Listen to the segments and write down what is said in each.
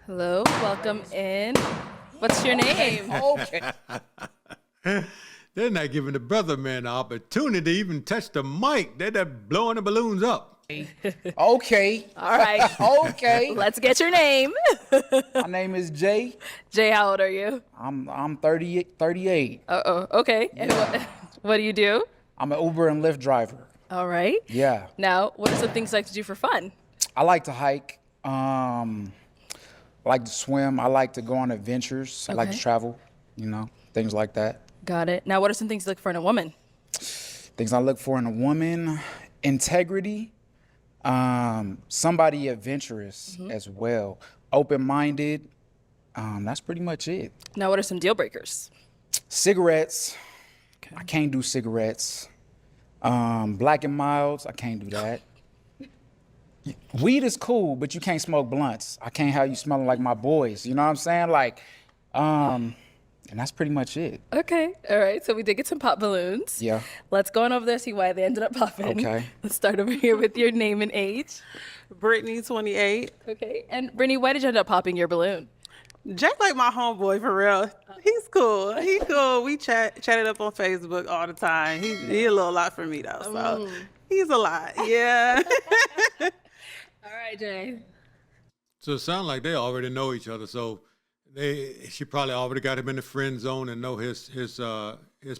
Hello, welcome in. What's your name? Okay. They're not giving the brother man the opportunity to even touch the mic. They're just blowing the balloons up. Okay. All right, Okay. let's get your name. My name is Jay. Jay, how old are you? I'm 38. Uh-oh, okay. And what do you do? I'm an Uber and Lyft driver. All right. Yeah. Now, what are some things you like to do for fun? I like to hike. I like to swim. I like to go on adventures. I like to Okay. travel, things like that. Got it. Now, what are some things you look for in a woman? Things I look for in a woman: integrity, somebody adventurous as well, open-minded. That's pretty much it. Now, what are some deal breakers? Cigarettes. Okay. I can't do cigarettes. Black and milds, I can't do that. Weed is cool, but you can't smoke blunts. I can't have you smelling like my boys. You know what I'm saying? And that's pretty much it. Okay. All right. So we did get some pop balloons. Yeah. Let's go on over there, see why they ended up popping. Okay. Let's start over here with your name and age. Brittany, 28. Okay. And Brittany, why did you end up popping your balloon? Jake like my homeboy for real. He's cool. He cool. We chatted up on Facebook all the time. He a little lot for me though. So he's a lot. Yeah. All right, Jay. So it sounds like they already know each other. So she probably already got him in the friend zone and know his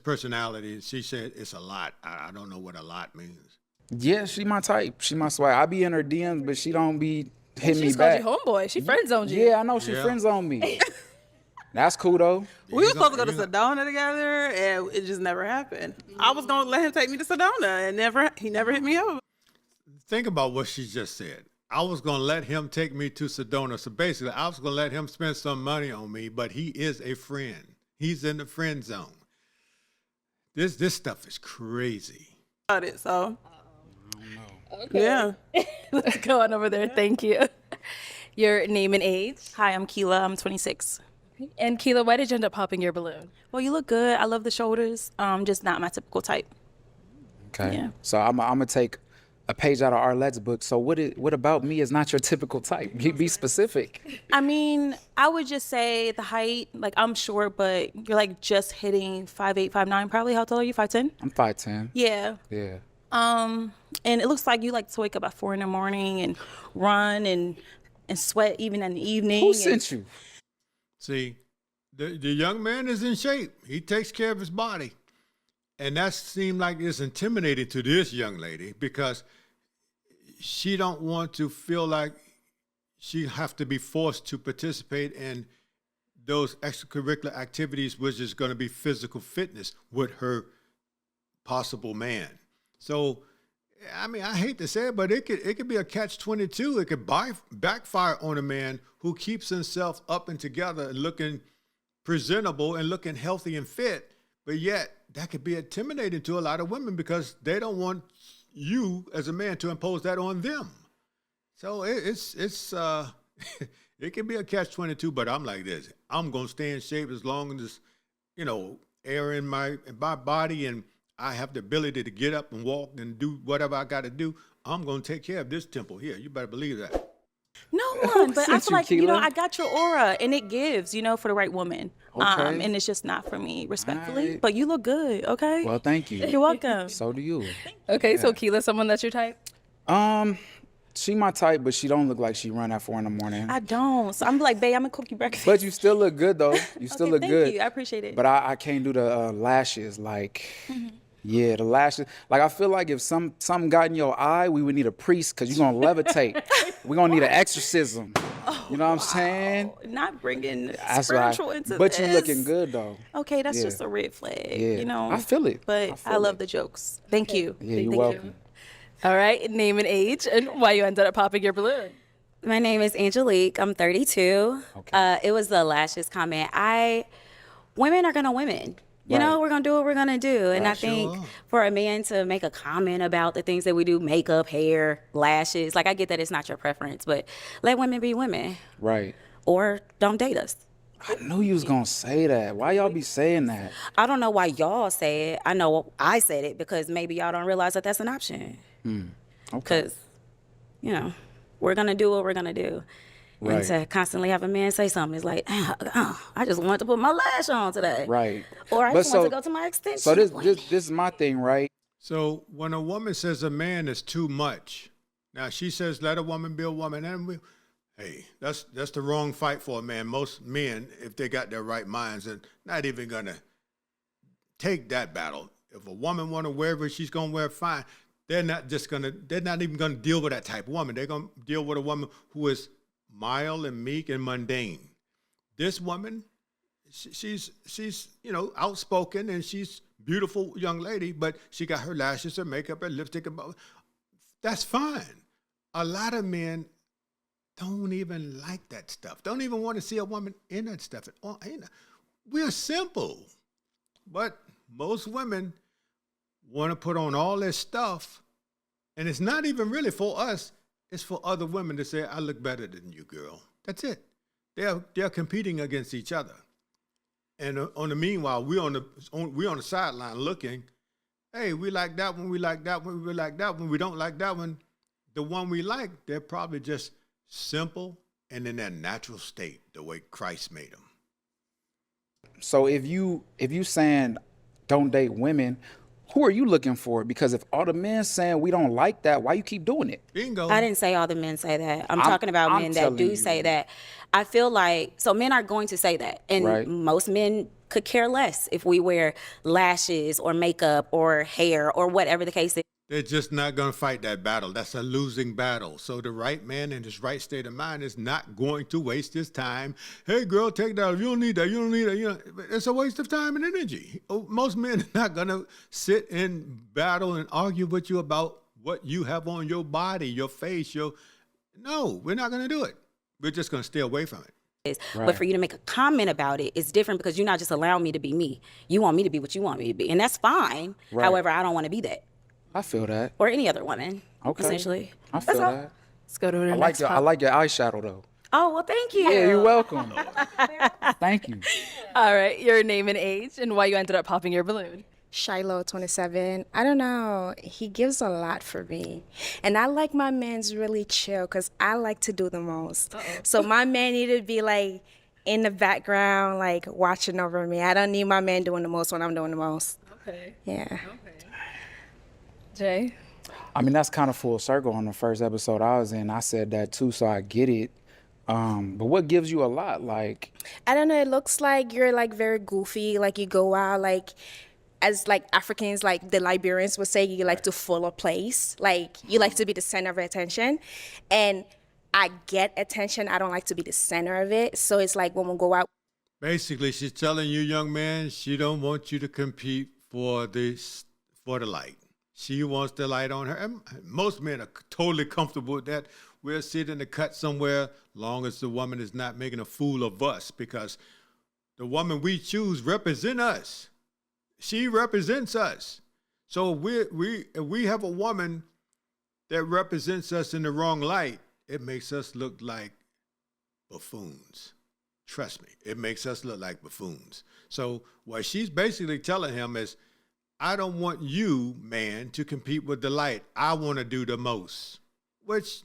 personality. She said it's a lot. I don't know what a lot means. Yeah, she my type. She my swag. I be in her DMs, but she don't be hitting She me just called back. you homeboy. She friend zoned you. Yeah, I know she Yeah. friends on me. That's cool though. We were supposed to go to He's not- Sedona together and it just never happened. I was gonna let him take me to Sedona and he never hit me up. Think about what she just said. I was going to let him take me to Sedona. So basically, I was going to let him spend some money on me, but he is a friend. He's in the friend zone. This stuff is crazy. About it. So Okay. yeah. Let's go on over there. Thank you. Your name and age. Hi, I'm Keela. I'm 26. And Keela, why did you end up popping your balloon? Well, you look good. I love the shoulders. Just not my typical type. Okay. Yeah. So I'm gonna take a page out of Arlette's book. So what about me is not your typical type? Be specific. I mean, I would just say the height. Like, I'm short, but you're like just hitting 5'8", 5'9", probably. How tall are you? 5'10"? I'm 5'10". Yeah. Yeah. And it looks like you like to wake up at 4 a.m. and run and sweat even in the evening. Who and- sent you? See, the young man is in shape. He takes care of his body. And that seemed like it's intimidating to this young lady because she don't want to feel like she have to be forced to participate in those extracurricular activities, which is going to be physical fitness with her possible man. So, I mean, I hate to say it, but it could be a catch-22. It could backfire on a man who keeps himself up and together and looking presentable and looking healthy and fit, but yet that could be intimidating to a lot of women because they don't want you as a man to impose that on them. So it's it can be a catch-22, but I'm like this. I'm going to stay in shape as long as, air in my body and I have the ability to get up and walk and do whatever I got to do. I'm going to take care of this temple here. You better believe that. No one, but I sent feel you, like, Keela? I got your aura and it gives, for the right woman. Okay. And it's just not for me, respectfully. Alright. But you look good, okay? Well, thank you. You're welcome. So do you. Okay, so Keela, someone that's your type? She my type, but she don't look like she run at 4 a.m. I don't. So I'm like, babe, I'm gonna cook you breakfast. But you still look good though. You still Okay, look thank good. you. I appreciate it. But I can't do the lashes. Like, yeah, the lashes. Like, I feel like if something got in your eye, we would need a priest because you're gonna levitate. We're gonna need an exorcism. You know what I'm saying? Not bringing That's why. spiritual into But this. you looking good though. Okay, that's Yeah. just a red flag. Yeah. I feel it. But I I, feel love it. the jokes. Thank you. Yeah, you're Thank welcome. you. All right, name and age and why you ended up popping your balloon. My name is Angelique. I'm 32. Okay. It was the lashes comment. Women are gonna women. You know, Right. we're gonna do what we're gonna do. And I Sure think are. for a man to make a comment about the things that we do, makeup, hair, lashes, like I get that it's not your preference, but let women be women Right. or don't date us. I knew you was gonna say that. Why y'all be saying that? I don't know why y'all say it. I know I said it because maybe y'all don't realize that that's an option. Okay. Because, we're gonna do what we're gonna do. Right. And to constantly have a man say something is like, I just want to put my lash on today. Right. Or I But just want to go to my extension. So this is my thing, right? So when a woman says a man is too much, now she says let a woman be a woman, and hey, that's the wrong fight for a man. Most men, if they got their right minds, are not even gonna take that battle. If a woman want to wear it, she's gonna wear it fine. They're not even gonna deal with that type of woman. They're gonna deal with a woman who is mild and meek and mundane. This woman, she's outspoken and she's beautiful young lady, but she got her lashes, her makeup, her lipstick. That's fine. A lot of men don't even like that stuff. Don't even want to see a woman in that stuff. We're simple, but most women want to put on all this stuff, and it's not even really for us. It's for other women to say, "I look better than you, girl." That's it. They're competing against each other, and on the meanwhile, we're on the sideline looking. Hey, we like that one. We like that one. We like that one. We don't like that one. The one we like, they're probably just simple and in their natural state, the way Christ made them. So if you saying don't date women, who are you looking for? Because if all the men saying we don't like that, why you keep doing it? Bingo. I didn't say all the men say that. I'm talking about I'm men that telling do you. say that. I feel like, so men are going to say that. And Right. most men could care less if we wear lashes or makeup or hair or whatever the case is. They're just not going to fight that battle. That's a losing battle. So the right man in his right state of mind is not going to waste his time. Hey, girl, take that off. You don't need that. You don't need that. You know, it's a waste of time and energy. Most men are not going to sit and battle and argue with you about what you have on your body, your face. No, we're not going to do it. We're just going to stay away from it. Right. But for you to make a comment about it, it's different because you're not just allowing me to be me. You want me to be what you want me to be. And that's fine. Right. However, I don't want to be that. I feel that. Or any other woman, Okay. essentially. I feel all. that. Let's go to the I next I like your eyeshadow though. Oh, well, thank you. Yeah, you're welcome. Thank you. All right, your name and age and why you ended up popping your balloon. Shiloh, 27. I don't know. He gives a lot for me. And I like my man's really chill because I like to do the most. So my man needed to be like in the background, like watching over me. I don't need my man doing the most when I'm doing the most. Okay. Yeah. Jay? I mean, that's kind of full circle on the first episode I was in. I said that too, so I get it. But what gives you a lot? Like, I don't know. It looks like you're like very goofy. Like you go out like, as like Africans, like the Liberians would say, you like to fill a place. Like you like to be the center of attention. And I get attention. I don't like to be the center of it. So it's like when we go out. Basically, she's telling you, young man, she don't want you to compete for the light. She wants the light on her. And most men are totally comfortable with that. We'll sit in the cut somewhere long as the woman is not making a fool of us, because the woman we choose represents us. She represents us. So if we have a woman that represents us in the wrong light, it makes us look like buffoons. Trust me, it makes us look like buffoons. So what she's basically telling him is, I don't want you, man, to compete with the light. I want to do the most, which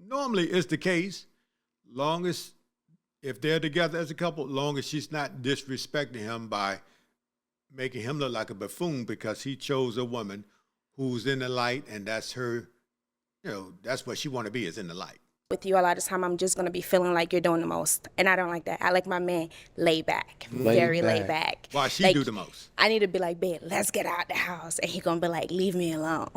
normally is the case, long as, if they're together as a couple, long as she's not disrespecting him by making him look like a buffoon because he chose a woman who's in the light, and that's her, that's what she want to be, is in the light. With you a lot of time, I'm just gonna be feeling like you're doing the most, and I don't like that. I like my man laid back, very laid back. Why she Like, do the most? I need to be like, babe, let's get out the house, and he gonna be like, leave me alone.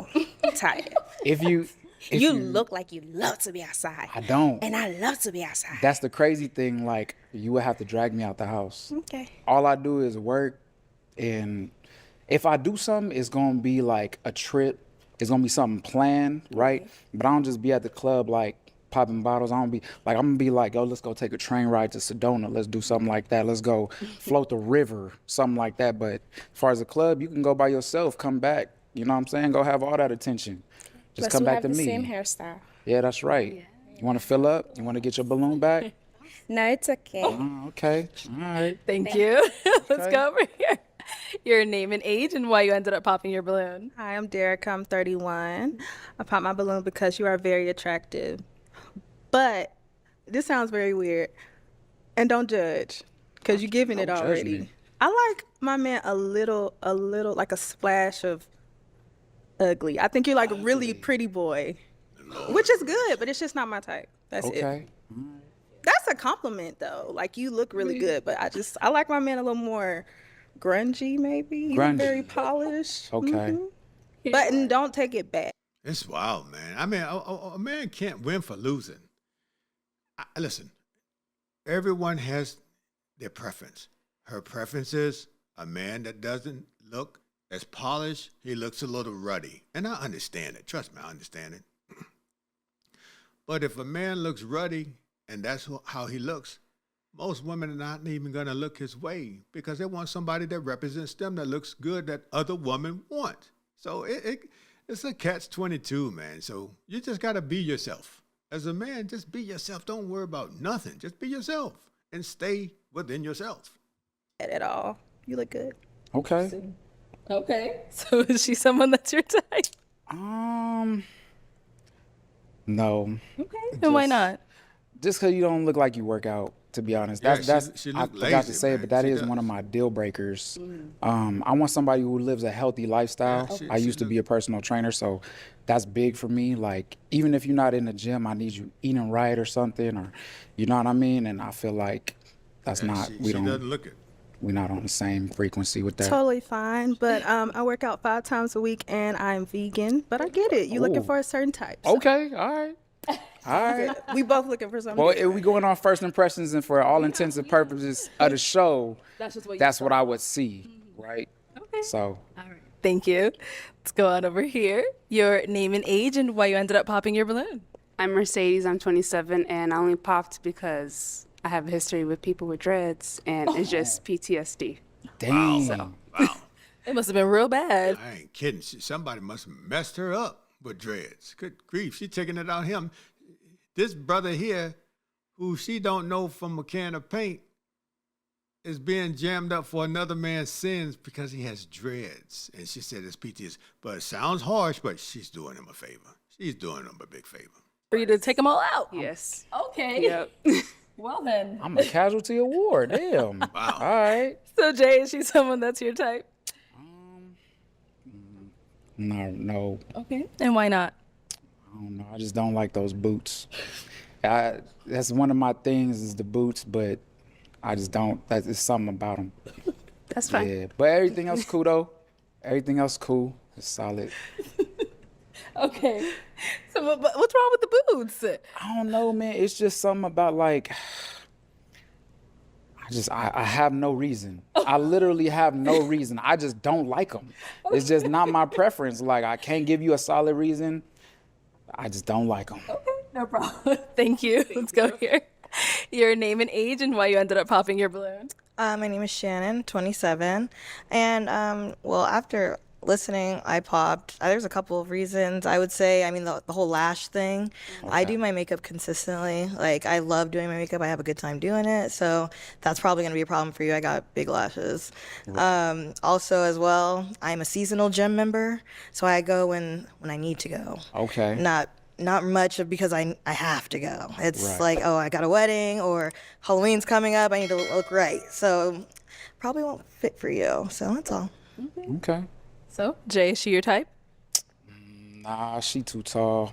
I'm tired. if you Look like you love to be outside. I don't. And I love to be outside. That's the crazy thing. Like, you would have to drag me out the house. Okay. All I do is work, and if I do something, it's gonna be like a trip. It's gonna be something planned, right? But I don't just be at the club like popping bottles. I'm gonna be like, yo, let's go take a train ride to Sedona. Let's do something like that. Let's go float the river, something like that. But as far as a club, you can go by yourself, come back. You know what I'm saying? Go have all that attention. Just Plus, come we back have to the me. same hairstyle. Yeah, that's right. You want to fill up? You want to get your balloon back? No, it's okay. Oh, okay. All right. Thank you. Let's go over here. Your name and age and why you ended up popping your balloon. Hi, I'm Derek. I'm 31. I popped my balloon because you are very attractive. But this sounds very weird, and don't judge, because you're giving it Don't judge already. me. I like my man a little, like a splash of ugly. I think you're like a really pretty boy, which is good, but it's just not my type. That's it. Okay. That's a compliment though. Like you look really good, but I like my man a little more grungy, maybe. You look very Grungy. polished. Okay. But and don't take it back. It's wild, man. I mean, a man can't win for losing. Listen, everyone has their preference. Her preference is a man that doesn't look as polished. He looks a little ruddy. And I understand it. Trust me, I understand it. But if a man looks ruddy and that's how he looks, most women are not even going to look his way because they want somebody that represents them, that looks good, that other women want. So it's a catch-22, man. So you just got to be yourself. As a man, just be yourself. Don't worry about nothing. Just be yourself and stay within yourself. At all. You look good. Okay. Okay. So is she someone that's your type? No. Okay. And why not? Just because you don't look like you work out, to be honest. Yeah, That's she I look forgot lazy, to say it, man. but that She is does. one of my deal breakers. I want somebody who lives a healthy lifestyle. Yeah, I she used to be a personal trainer, so that's big for me. Like, even if you're not in the gym, I need you eating right or something, or you know what I mean? And I feel like that's not, She doesn't look it. we're not on the same frequency with that. Totally fine. But I work out 5 times a week and I'm vegan. But I get it. You're looking Ooh. for a certain type. So Okay, all right. All right. we both looking for something. Well, if we going on first impressions and for all intents and purposes of the show, That's just what that's what I would see, right? Okay. So, Thank you. Let's go on over here. Your name and age and why you ended up popping your balloon. I'm Mercedes. I'm 27, and I only popped because I have a history with people with dreads, and it's just PTSD. dang. Wow. It must have been real bad. I ain't kidding. Somebody must have messed her up with dreads. Good grief. She taking it on him. This brother here, who she don't know from a can of paint, is being jammed up for another man's sins because he has dreads. And she said it's PTSD. But it sounds harsh, but she's doing him a favor. She's doing him a big favor. For you to take them all out. Yes. Okay. Yep. Well then. I'm a casualty award. Damn. Wow. All right. So Jay, is she someone that's your type? No. Okay. And why not? I don't know. I just don't like those boots. That's one of my things is the boots, but I just don't. There's something about them. That's fine. Yeah. But everything else cool though. Everything else cool. It's solid. Okay. So but what's wrong with the boots? I don't know, man. It's just something about like. I have no reason. I literally have no reason. I just don't like them. It's just not my preference. Like, I can't give you a solid reason. I just don't like them. Okay, no problem. Thank you. Let's go here. Your name and age and why you ended up popping your balloon. My name is Shannon, 27. And, well, after listening, I popped. There's a couple of reasons. I would say, I mean, the whole lash thing. I do my makeup consistently. Like, I love doing my makeup. I have a good time doing it. So that's probably going to be a problem for you. I got big lashes. Also, as well, I'm a seasonal gym member. So I go when I need to go. Okay. Not much of because I have to go. It's Right. like, oh, I got a wedding or Halloween's coming up. I need to look right. So probably won't fit for you. So that's all. Okay. So Jay, is she your type? Nah, she too tall.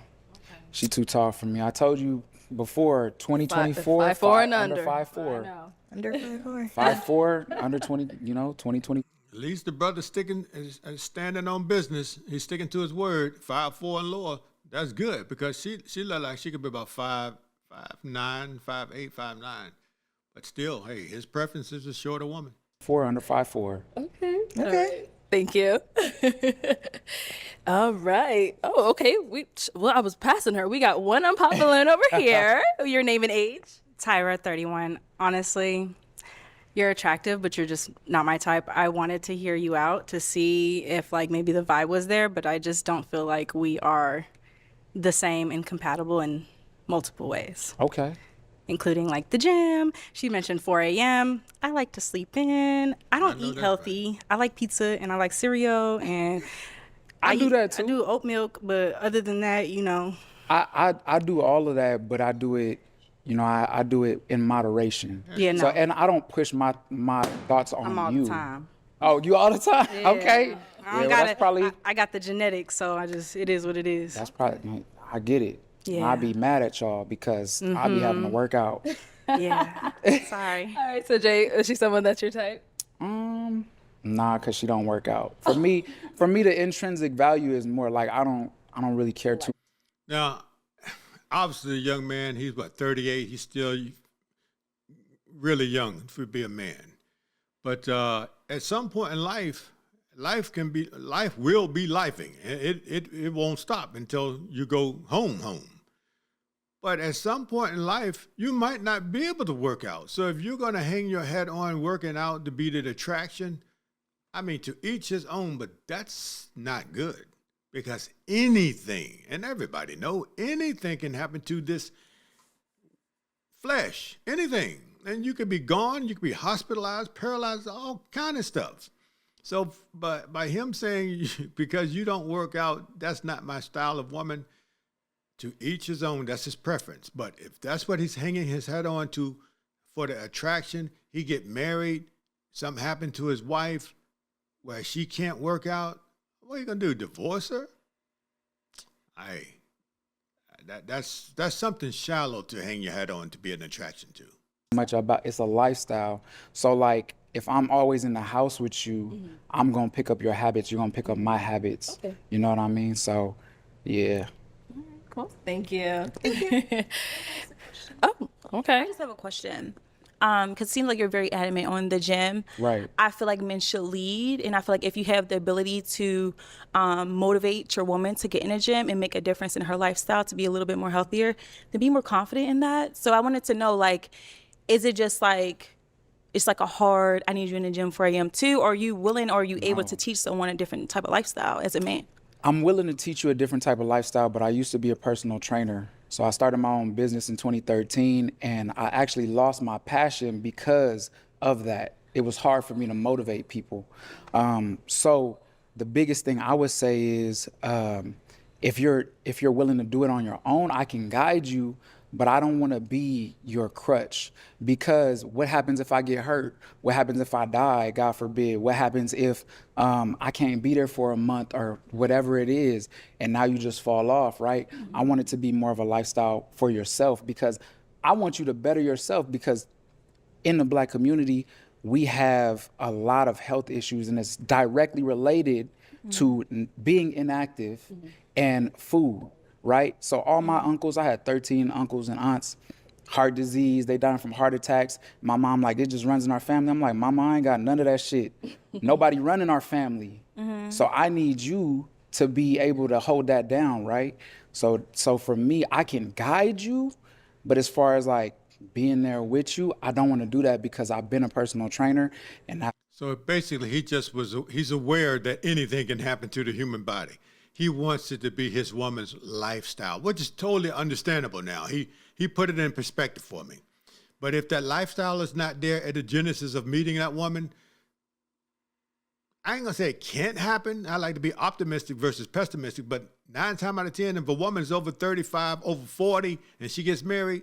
She too tall for me. I told you before, 2024. 5'4" and under. 5'4". Under 5'4". 5'4", under 20, 2020. At least the brother standing on business. He's sticking to his word. 5'4" and lower. That's good because she look like she could be about 5'9", 5'8", 5'9". But still, hey, his preference is a shorter woman. 4 under 5'4". Okay. Thank you. All right. Oh, okay. I was passing her. We got one unpopped balloon over here. Your name and age. Tyra, 31. Honestly, you're attractive, but you're just not my type. I wanted to hear you out to see if like maybe the vibe was there, but I just don't feel like we are the same and compatible in multiple ways, Okay. including like the gym. She mentioned 4 a.m. I like to sleep in. I don't know eat that, healthy. I like pizza and I like cereal and I do that too. I do oat milk, but other than that, I do all of that, but I do it You know, I do it in moderation. Yeah, So, no. and I don't push my thoughts on I'm all you. the time. Oh, you all the time? Okay. I don't well, got that's probably I got the genetics, so it is what it is. that's probably I get it. Yeah. I'd be mad at y'all because I be having to work out. Yeah. Sorry. All right, so Jay, is she someone that's your type? Nah, cause she don't work out. For me, the intrinsic value is more like I don't really care too. Now, obviously, the young man, he's what, 38. He's still really young to be a man. But at some point in life will be lifing. It won't stop until you go home. But at some point in life, you might not be able to work out. So if you're going to hang your head on working out to be the attraction, I mean, to each his own, but that's not good. Because anything, and everybody know, anything can happen to this flesh, anything. And you could be gone, you could be hospitalized, paralyzed, all kind of stuff. So but by him saying, because you don't work out, that's not my style of woman, to each his own, that's his preference. But if that's what he's hanging his head on to for the attraction, he get married, something happened to his wife where she can't work out, what are you gonna do? Divorce her? That's something shallow to hang your head on to be an attraction to. Much about it's a lifestyle. So like if I'm always in the house with you, I'm gonna pick up your habits. You're gonna pick up my habits. Okay. You know what I mean? So yeah. Cool. Thank you. Oh, okay. I just have a question. Because it seems like you're very adamant on the gym. Right. I feel like men should lead, and I feel like if you have the ability to motivate your woman to get in a gym and make a difference in her lifestyle to be a little bit more healthier, then be more confident in that. So I wanted to know, like, is it just like, it's like a hard, I need you in the gym 4 a.m. too, or are you willing, or are you able to teach someone a different type of lifestyle as a man? I'm willing to teach you a different type of lifestyle, but I used to be a personal trainer. So I started my own business in 2013, and I actually lost my passion because of that. It was hard for me to motivate people. So the biggest thing I would say is if you're willing to do it on your own, I can guide you, but I don't want to be your crutch, because what happens if I get hurt? What happens if I die, God forbid? What happens if I can't be there for a month or whatever it is, and now you just fall off, right? I want it to be more of a lifestyle for yourself, because I want you to better yourself, because in the Black community, we have a lot of health issues, and it's directly related to being inactive and food. Right? So all my uncles, I had 13 uncles and aunts, heart disease, they dying from heart attacks. My mom, like, it just runs in our family. I'm like, Mama, I ain't got none of that shit. Nobody running our family. So I need you to be able to hold that down, right? So for me, I can guide you, but as far as like being there with you, I don't want to do that, because I've been a personal trainer, and So basically, he's aware that anything can happen to the human body. He wants it to be his woman's lifestyle, which is totally understandable now. He put it in perspective for me. But if that lifestyle is not there at the genesis of meeting that woman, I ain't gonna say it can't happen. I like to be optimistic versus pessimistic, but 9 times out of 10, if a woman's over 35, over 40, and she gets married,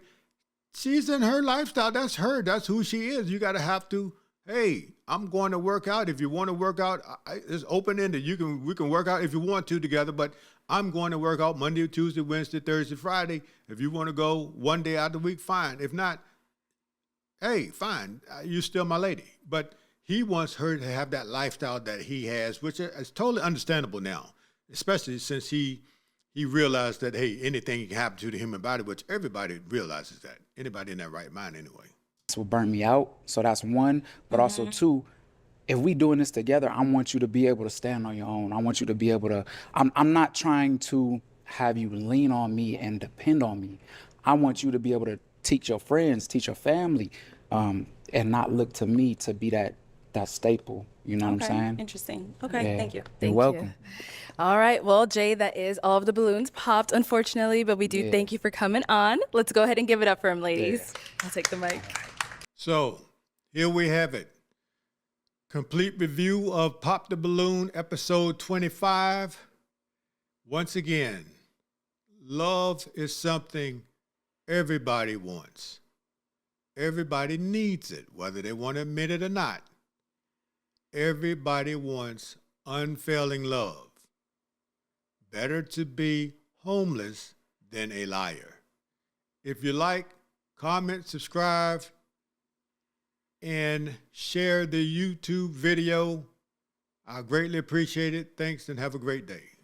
she's in her lifestyle. That's her. That's who she is. You gotta have to, hey, I'm going to work out. If you want to work out, it's open-ended. We can work out if you want to together, but I'm going to work out Monday, Tuesday, Wednesday, Thursday, Friday. If you want to go one day out of the week, fine. If not, hey, fine. You're still my lady. But he wants her to have that lifestyle that he has, which is totally understandable now, especially since he realized that, hey, anything can happen to the human body, which everybody realizes that. Anybody in their right mind anyway. will burn me out. So that's one. But also two, if we doing this together, I want you to be able to stand on your own. I want you to be able to, I'm not trying to have you lean on me and depend on me. I want you to be able to teach your friends, teach your family, and not look to me to be that staple. You know what I'm saying? Interesting. Okay, Yeah. thank you. You're welcome. All right. Well, Jay, that is all of the balloons popped, unfortunately, but we do thank you for coming on. Let's go ahead and give it up for him, ladies. I'll take the mic. So here we have it. Complete review of Pop the Balloon, episode 25. Once again, love is something everybody wants. Everybody needs it, whether they want to admit it or not. Everybody wants unfailing love. Better to be homeless than a liar. If you like, comment, subscribe, and share the YouTube video. I greatly appreciate it. Thanks and have a great day.